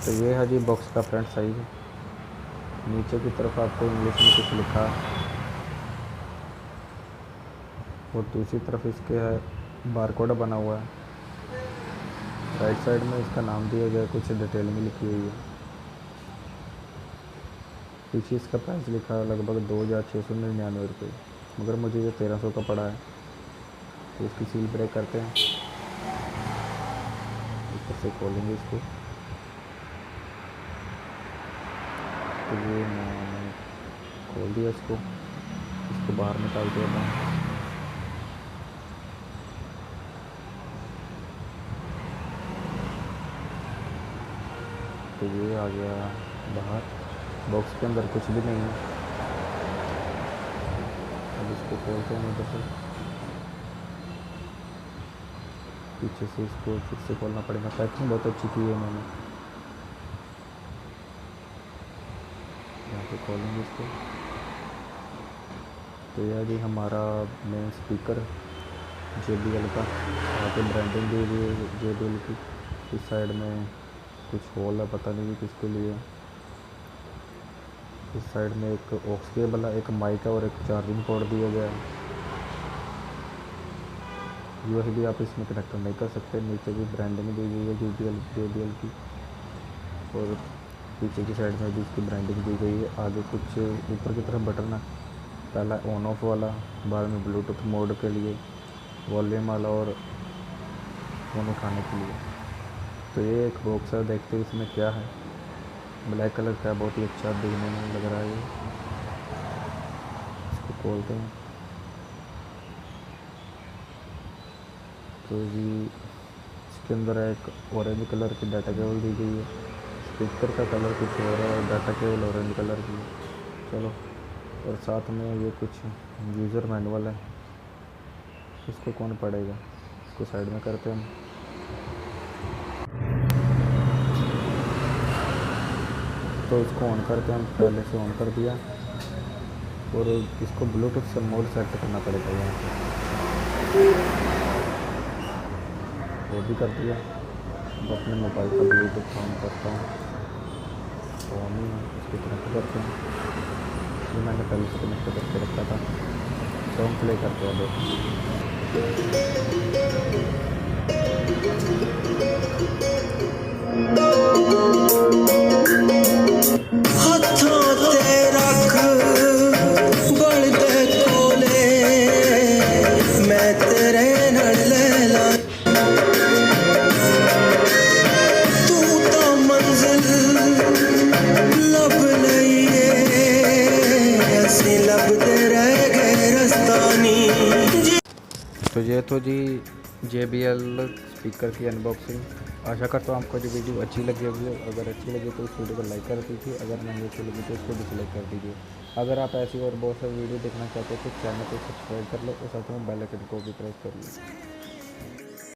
तो ये है जी बॉक्स का फ्रंट साइज। नीचे की तरफ आपको इंग्लिश में कुछ लिखा है और दूसरी तरफ इसके है बारकोड बना हुआ है। राइट साइड में इसका नाम दिया गया है, कुछ डिटेल में लिखी हुई है। पीछे इसका प्राइस लिखा है लगभग 2699 रुपये, मगर मुझे ये 1300 का पड़ा है। तो इसकी सील ब्रेक करते हैं, ऊपर से खोलेंगे इसको। तो ये मैंने खोल दिया इसको बाहर निकाल देता हूँ। तो ये आ गया बाहर, बॉक्स के अंदर कुछ भी नहीं है। अब इसको खोलते हैं इधर से, पीछे से इसको फिर से खोलना पड़ेगा। पैकिंग बहुत अच्छी की है मैंने। यहाँ पे खोलेंगे इसको। तो यह जी हमारा मेन स्पीकर JBL का, यहाँ पे ब्रांडिंग दी हुई है JBL की। इस साइड में कुछ होल है, पता नहीं किसके लिए। इस साइड में एक ऑक्स केबल है, एक माइक है और एक चार्जिंग पोर्ट दिया गया है। USB आप इसमें कनेक्ट नहीं कर सकते। नीचे भी ब्रांडिंग दी गई है JBL की, और पीछे की साइड में भी इसकी ब्रांडिंग दी गई है। आगे कुछ ऊपर की तरफ बटन है, पहला ऑन ऑफ वाला, बाद में ब्लूटूथ मोड के लिए, वॉल्यूम वाला और फ़ोन उठाने के लिए। तो ये एक बॉक्स है, देखते हैं इसमें क्या है। ब्लैक कलर का, बहुत ही अच्छा दिखने में लग रहा है ये। इसको खोलते हैं। तो जी इसके अंदर एक ऑरेंज कलर की डाटा केबल दी गई है। स्पीकर का कलर कुछ और है और डाटा केबल ऑरेंज कलर की है। चलो, और साथ में ये कुछ यूज़र मैनुअल है, इसको कौन पढ़ेगा। इसको साइड में करते हैं। तो इसको ऑन करते हैं, पहले से ऑन कर दिया, और इसको ब्लूटूथ से मोड सेट करना पड़ेगा यहाँ पे। वो भी कर दिया। अब अपने मोबाइल का ब्लूटूथ ऑन करता हूँ, तो ऑन ही है। इसको कनेक्ट करते हैं, ये मैंने पहले से कनेक्ट करके रखा था। सॉन्ग प्ले करते हैं तो ये तो जी JBL स्पीकर की अनबॉक्सिंग। आशा करता हूँ आपको जो वीडियो अच्छी लगी होगी। अगर अच्छी लगी तो इस वीडियो को लाइक कर दीजिए, अगर नहीं अच्छी लगी तो इसको डिसलाइक कर दीजिए। अगर आप ऐसी और बहुत सारी वीडियो देखना चाहते हो तो चैनल को सब्सक्राइब कर लो और साथ में बेल आइकन को भी प्रेस कर लो।